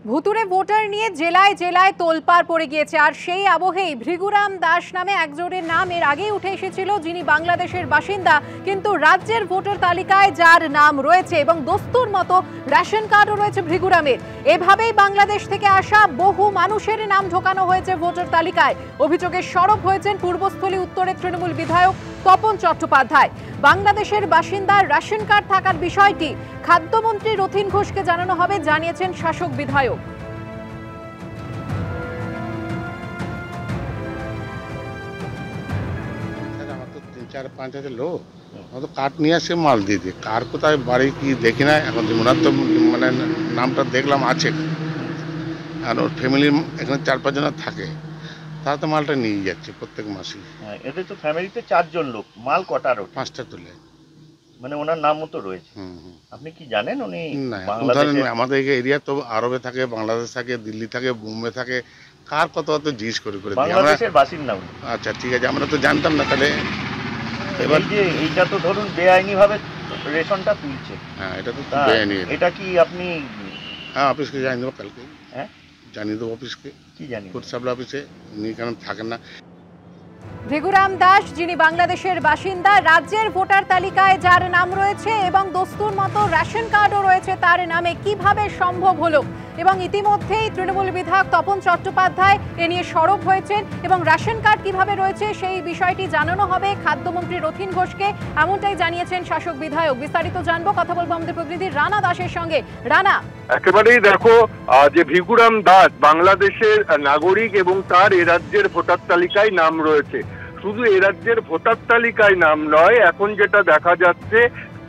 ভুতুড়ে ভোটার নিয়ে জেলায় জেলায় তোলপাড় পড়ে গিয়েছে। আর সেই আবহেই ভৃগুরাম দাস নামে একজনের নাম এর আগেই উঠে এসেছিল, যিনি বাংলাদেশের বাসিন্দা, কিন্তু রাজ্যের ভোটার তালিকায় যার নাম রয়েছে এবং দস্তুর মতো রেশন কার্ডও রয়েছে ভৃগুরামের। এভাবেই বাংলাদেশ থেকে আসা বহু মানুষের নাম ঢোকানো হয়েছে ভোটার তালিকায়। অভিযোগে সরব হয়েছেন পূর্বস্থলী উত্তরের তৃণমূল বিধায়ক তপন চট্টোপাধ্যায়। বাংলাদেশের বাসিন্দার রেশন কার্ড থাকার বিষয়টি খাদ্যমন্ত্রী রথীন ঘোষকে জানানো হবে, জানিয়েছেন শাসক বিধায়ক। আমার তো 3-4-5 হাজার লোক কার্ড নিয়ে আসে মাল দিয়ে দিই। কার কোথায় বাড়ি কি দেখি না এখন, ওনার তো মানে নামটা দেখলাম আছে, আর ওর ফ্যামিলির এখানে 4-5 জন থাকে, তারা তো মালটা নিয়ে যাচ্ছে প্রত্যেক মাসেই। এদের তো ফ্যামিলিতে 4 জন লোক, মাল কটার? 5টা তুলে, মানে ওনার নাম মতো রয়েছে। আপনি কি জানেন উনি আমাদের এরিয়া তো আরবে থাকে, বাংলাদেশ থাকে, দিল্লি থাকে, বোম্বে থাকে, কার কত কত জিজ্ঞেস করে বাংলাদেশের বাসিন্দা উনি। আচ্ছা ঠিক আছে, আমরা তো জানতাম না। তাহলে এবার যে এইটা তো ধরুন বেআইনি ভাবে রেশনটা তুলছে। হ্যাঁ, এটা তো বেআইনি। এটা কি আপনি? হ্যাঁ, অফিসকে জানিয়ে দেবো কালকে। হ্যাঁ, জানিয়ে দেবো অফিসকে। কি জানিয়ে? ফুড সাপ্লাই অফিসে উনি কেন থাকেন না। ভৃগুরাম দাস, যিনি বাংলাদেশের বাসিন্দা, রাজ্যের ভোটার তালিকায় যার নাম রয়েছে এবং দস্তুর মতো রেশন কার্ডও রয়েছে তার নামে, কিভাবে সম্ভব হলো? এবং ইতিমধ্যেই তৃণমূল বিধায়ক তপন চট্টোপাধ্যায় এ নিয়ে সরব হয়েছেন এবং রেশন কার্ড কিভাবে রয়েছে সেই বিষয়টি জানানো হবে খাদ্যমন্ত্রী রথীন ঘোষকে, এমনটাই জানিয়েছেন শাসক বিধায়ক। বিস্তারিত জানবো, কথা বলবো আমাদের প্রতিনিধি রানা দাসের সঙ্গে। রানা, একেবারেই দেখো, যে ভৃগুরাম দাস বাংলাদেশের নাগরিক এবং তার এ রাজ্যের ভোটার তালিকায় নাম রয়েছে। শুধু এ রাজ্যের ভোটার তালিকায় নাম নয়, এখন যেটা দেখা যাচ্ছে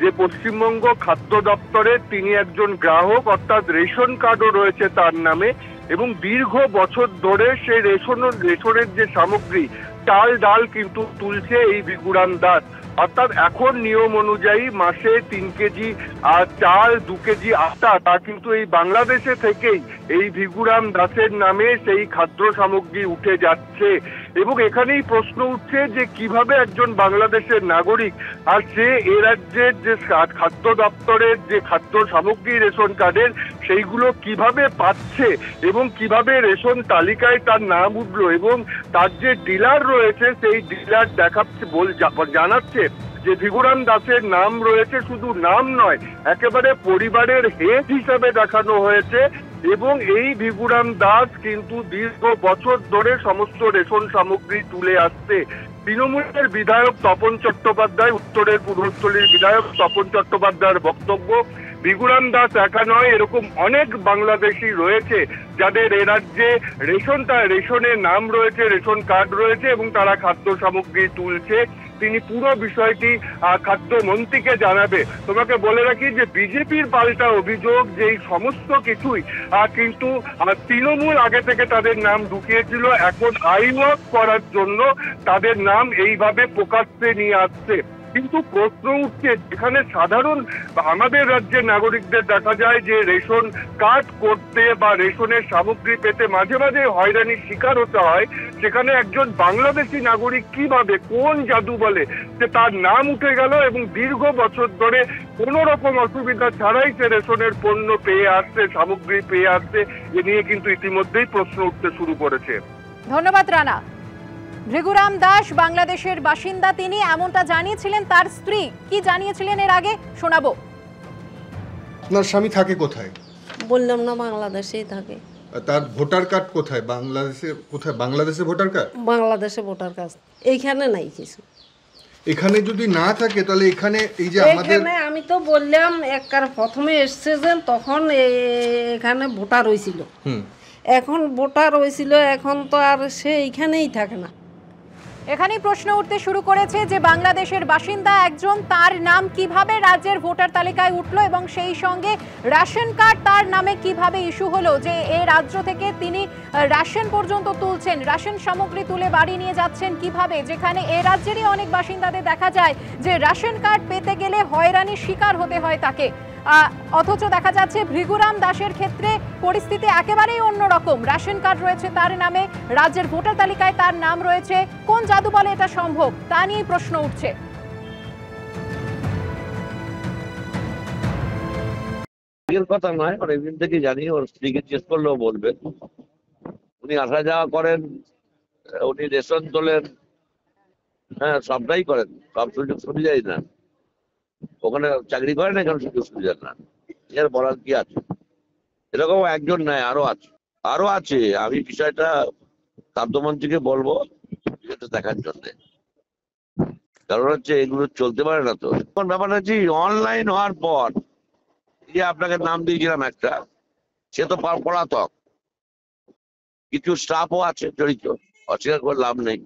যে পশ্চিমবঙ্গ খাদ্য দপ্তরের তিনি একজন গ্রাহক, অর্থাৎ রেশন কার্ডও রয়েছে তার নামে, এবং দীর্ঘ বছর ধরে সেই রেশনের যে সামগ্রী চাল ডাল কিন্তু তুলছে এই ভৃগুরাম দাস। অর্থাৎ এখন নিয়ম অনুযায়ী মাসে 3 কেজি চাল, 2 কেজি আটা, তা কিন্তু এই বাংলাদেশে থেকেই এই ভৃগুরাম দাসের নামে সেই খাদ্য সামগ্রী উঠে যাচ্ছে। এবং এখানেই প্রশ্ন উঠছে যে কিভাবে একজন বাংলাদেশের নাগরিক আর সে এ রাজ্যের যে খাদ্য দপ্তরের যে খাদ্য সামগ্রী রেশন কার্ডের সেইগুলো কিভাবে পাচ্ছে এবং কিভাবে রেশন তালিকায় তার নাম উঠলো, এবং তার যে ডিলার রয়েছে সেই ডিলার দেখাচ্ছে জানাচ্ছে যে ভৃগুরাম দাসের নাম রয়েছে, শুধু নাম নয় একেবারে পরিবারের হেড হিসাবে দেখানো হয়েছে। এবং এই ভৃগুরাম দাস কিন্তু দীর্ঘ বছর ধরে সমস্ত রেশন সামগ্রী তুলে আসছে। তৃণমূলের বিধায়ক তপন চট্টোপাধ্যায়, উত্তরের পূর্বস্থলীর বিধায়ক তপন চট্টোপাধ্যায়ের বক্তব্য, ভৃগুরাম দাস একা নয়, এরকম অনেক বাংলাদেশি রয়েছে যাদের এ রাজ্যে রেশনের নাম রয়েছে, রেশন কার্ড রয়েছে এবং তারা খাদ্য সামগ্রী তুলছে। তিনি পুরো বিষয়টি খাদ্যমন্ত্রীকে জানাবে। তোমাকে বলে রাখি যে বিজেপির পাল্টা অভিযোগ যে এই সমস্ত কিছুই কিন্তু তৃণমূল আগে থেকে তাদের নাম ঢুকিয়েছিল, এখন আইন করার জন্য তাদের নাম এইভাবে প্রকাশ্যে নিয়ে আসছে। কিন্তু প্রশ্ন উঠছে, যেখানে সাধারণ আমাদের রাজ্যের নাগরিকদের দেখা যায় যে রেশন কার্ড করতে বা রেশনের সামগ্রী পেতে মাঝে মাঝে হয়রানির শিকার হতে হয়, সেখানে একজন বাংলাদেশি নাগরিক কিভাবে, কোন জাদু বলে যে তার নাম উঠে গেল এবং দীর্ঘ বছর ধরে কোনো রকম অসুবিধা ছাড়াই সে রেশনের পণ্য পেয়ে আসছে, সামগ্রী পেয়ে আসছে, এ নিয়ে কিন্তু ইতিমধ্যেই প্রশ্ন উঠতে শুরু করেছে। ধন্যবাদ রানা। ভৃগুরাম দাস বাংলাদেশের বাসিন্দা, তিনি এমনটা জানিয়েছিলেন। তার স্ত্রী কি জানিয়েছিলেন এর আগে শোনাবো। আপনার স্বামী থাকে কোথায়? বললাম না, বাংলাদেশেই থাকে। তার ভোটার কার্ড কোথায়? কোথায় বাংলাদেশে ভোটার কার্ড? বাংলাদেশে ভোটার কার্ড এইখানে নাই কিছু। এখানে যদি না থাকে তাহলে এখানে এই যে আমাদের, আমি তো বললাম একবার প্রথমে এসছে যে তখন এখানে ভোটার হয়েছিল, এখন ভোটার হয়েছিল, এখন তো আর সে এইখানেই থাকে না। এখানেই প্রশ্ন উঠতে শুরু করেছে যে বাংলাদেশের বাসিন্দা একজন, তার নাম কিভাবে রাজ্যের ভোটার তালিকায় উঠলো এবং সেই সঙ্গে রেশন কার্ড তার নামে কিভাবে ইস্যু হলো, যে এই রাজ্য থেকে তিনি রেশন পর্যন্ত তুলছেন, রেশন সামগ্রী তুলে বাড়ি নিয়ে যাচ্ছেন কিভাবে, যেখানে এই রাজ্যেরই অনেক বাসিন্দাদের দেখা যায় যে রেশন কার্ড পেতে গেলে হয়রানির শিকার হতে হয় তাকে। অথচ দেখা যাচ্ছে ভৃগুরাম দাসের ক্ষেত্রে পরিস্থিতি একেবারেই অন্যরকম। রেশন কার্ড রয়েছে তার নামে, রাজ্যের ভোটার তালিকায় তার নাম রয়েছে। কোন জাদু বলে এটা সম্ভব, তা নিয়ে প্রশ্ন উঠছে। এর কথা নয়, অনেকদিন থেকে জানি, ওর স্ত্রীকে জিজ্ঞেস করলেও বলবেন। উনি আসা যাওয়া করেন, উনি রেশন তোলেন, হ্যাঁ সবটাই করেন, সব সুযোগ সুবিধাই না। ওখানে চাকরি করেন, এখানে সুযোগ সুবিধা না। এর বলার কি আছে? এরকম একজন নয়, আরো আছে। আমি বিষয়টা খাদ্যমন্ত্রীকে বলবো এটা দেখার জন্য। কারণ হচ্ছে এগুলো চলতে পারে না তো। এখন ব্যাপারটা হচ্ছে অনলাইন হওয়ার পর যে আপনাকে নাম দিয়েছিলাম একটা, সে তো পলাতক, কিছু স্টাফও আছে জড়িত, অস্বীকার করে লাভ নেই।